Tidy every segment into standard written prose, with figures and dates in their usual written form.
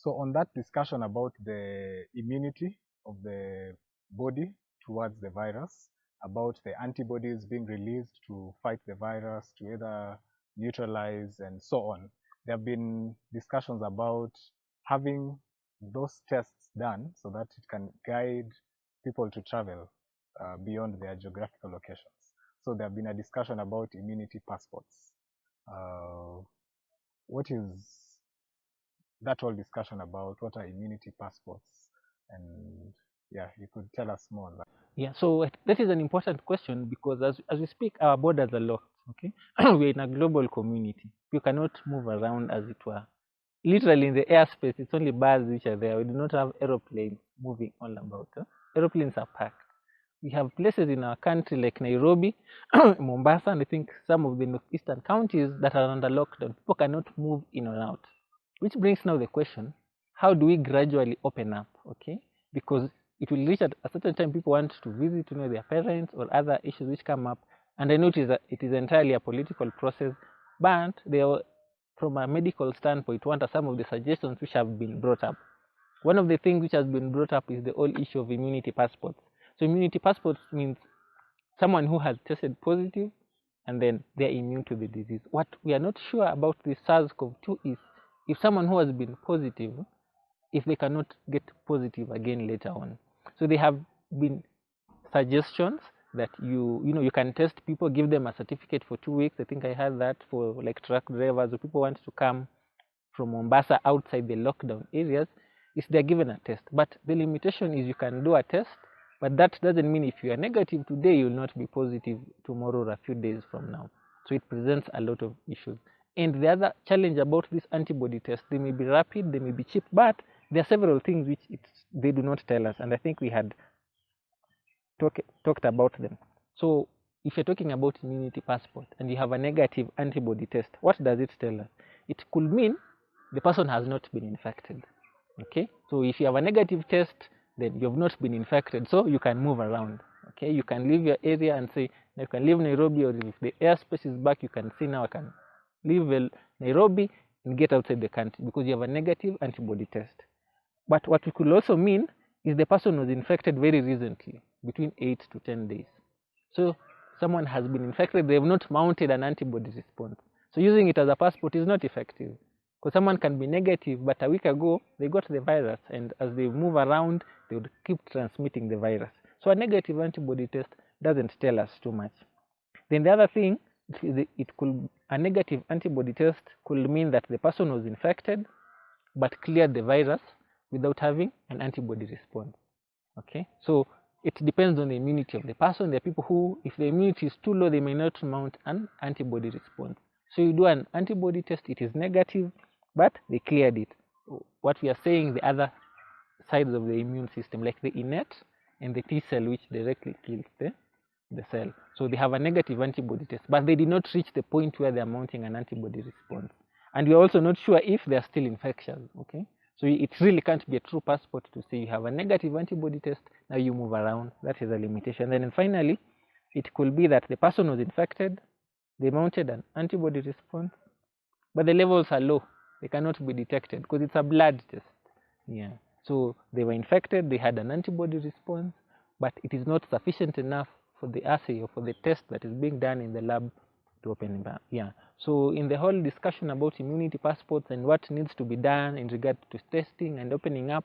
So on that discussion about the immunity of the body towards the virus, about the antibodies being released to fight the virus, to either neutralize and so on, there have been discussions about having those tests done so that it can guide people to travel beyond their geographical locations. So there have been a discussion about immunity passports. What is that whole discussion about? What are immunity passports? And yeah, you could tell us more on that. Yeah, so that is an important question because as we speak, our borders are locked. Okay, we're in a global community. You cannot move around as it were. Literally in the airspace, it's only birds which are there. We do not have aeroplanes moving all about. Aeroplanes are parked. We have places in our country like Nairobi, Mombasa, and I think some of the northeastern counties that are under lockdown. People cannot move in or out. Which brings now the question, how do we gradually open up? Okay, because it will reach at a certain time people want to visit, their parents or other issues which come up. And I notice that it is entirely a political process, but they are, from a medical standpoint, what are some of the suggestions which have been brought up? One of the things which has been brought up is the whole issue of immunity passports. So immunity passports means someone who has tested positive and then they're immune to the disease. What we are not sure about the SARS-CoV-2 is if someone who has been positive, if they cannot get positive again later on. So there have been suggestions that you can test people, give them a certificate for 2 weeks. I think I had that for like truck drivers or people want to come from Mombasa outside the lockdown areas, is they're given a test. But the limitation is you can do a test, but that doesn't mean if you are negative today, you'll not be positive tomorrow or a few days from now. So it presents a lot of issues. And the other challenge about this antibody test, they may be rapid, they may be cheap, but there are several things which they do not tell us. And I think we had talked about them. So if you're talking about immunity passport and you have a negative antibody test, what does it tell us? It could mean the person has not been infected. Okay, so if you have a negative test, then you have not been infected, so you can move around. Okay, you can leave your area and say, you can leave Nairobi, or if the airspace is back, you can say, now I can leave Nairobi and get outside the country because you have a negative antibody test. But what it could also mean is the person was infected very recently, between 8 to 10 days. So someone has been infected, they have not mounted an antibody response. So using it as a passport is not effective because someone can be negative, but a week ago they got the virus, and as they move around, they would keep transmitting the virus. So a negative antibody test doesn't tell us too much. Then the other thing, a negative antibody test could mean that the person was infected but cleared the virus without having an antibody response. Okay, so it depends on the immunity of the person. There are people who, if the immunity is too low, they may not mount an antibody response. So you do an antibody test, it is negative, but they cleared it. What we are saying, the other sides of the immune system, like the innate and the T cell, which directly kills the cell. So they have a negative antibody test, but they did not reach the point where they are mounting an antibody response. And we are also not sure if they are still infectious. Okay, so it really can't be a true passport to say you have a negative antibody test, now you move around. That is a limitation. Then finally, it could be that the person was infected, they mounted an antibody response, but the levels are low. They cannot be detected because it's a blood test. Yeah. So they were infected, they had an antibody response, but it is not sufficient enough for the assay or for the test that is being done in the lab to open it. Yeah. So in the whole discussion about immunity passports and what needs to be done in regard to testing and opening up,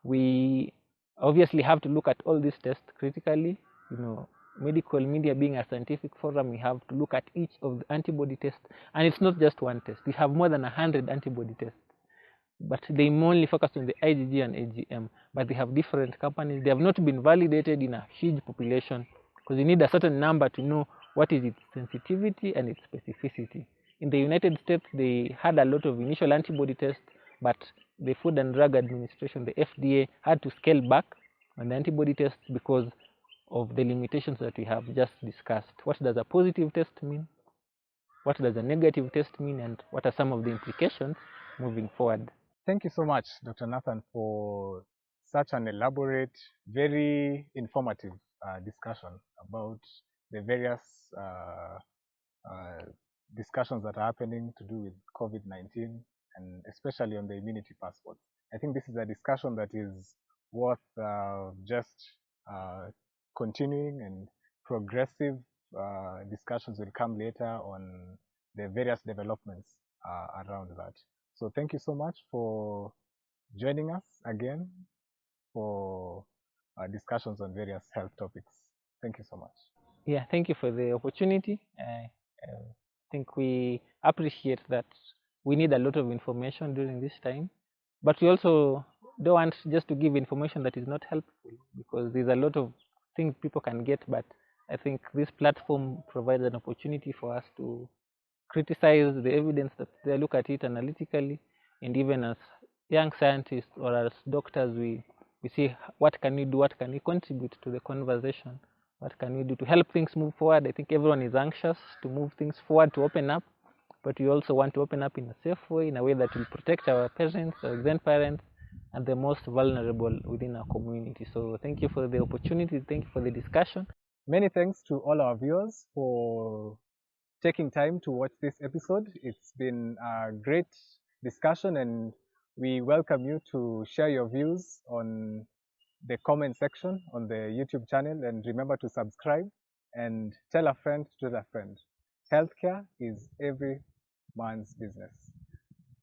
we obviously have to look at all these tests critically. Medical media being a scientific forum, we have to look at each of the antibody tests, and it's not just one test. We have more than 100 antibody tests, but they only focus on the IgG and AGM, but they have different companies. They have not been validated in a huge population because you need a certain number to know what is its sensitivity and its specificity. In the United States, they had a lot of initial antibody tests, but the Food and Drug Administration, the FDA, had to scale back on the antibody tests because of the limitations that we have just discussed. What does a positive test mean? What does a negative test mean? And what are some of the implications moving forward? Thank you so much, Dr. Nathan, for such an elaborate, very informative discussion about the various discussions that are happening to do with COVID-19, and especially on the immunity passport. I think this is a discussion that is worth just continuing, and progressive discussions will come later on the various developments around that. So thank you so much for joining us again for discussions on various health topics. Thank you so much. Yeah, thank you for the opportunity. I think we appreciate that we need a lot of information during this time, but we also don't want just to give information that is not helpful, because there's a lot of things people can get, but I think this platform provides an opportunity for us to criticize the evidence that they look at it analytically, and even as young scientists or as doctors, we see what can we do, what can we contribute to the conversation, what can we do to help things move forward. I think everyone is anxious to move things forward, to open up, but we also want to open up in a safe way, in a way that will protect our parents, our grandparents, and the most vulnerable within our community. So thank you for the opportunity, thank you for the discussion. Many thanks to all our viewers for taking time to watch this episode. It's been a great discussion, and we welcome you to share your views on the comment section on the YouTube channel, and remember to subscribe and tell a friend to tell a friend. Healthcare is every man's business.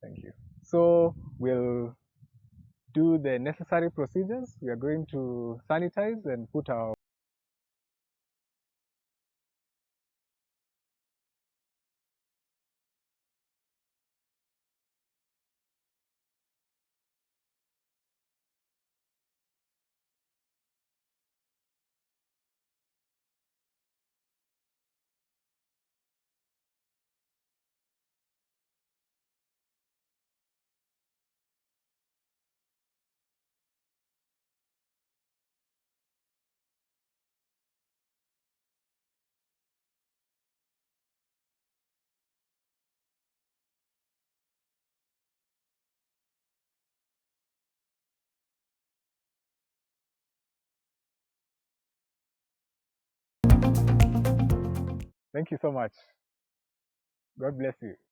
Thank you. So we'll do the necessary procedures. We are going to sanitize and put our Thank you so much. God bless you.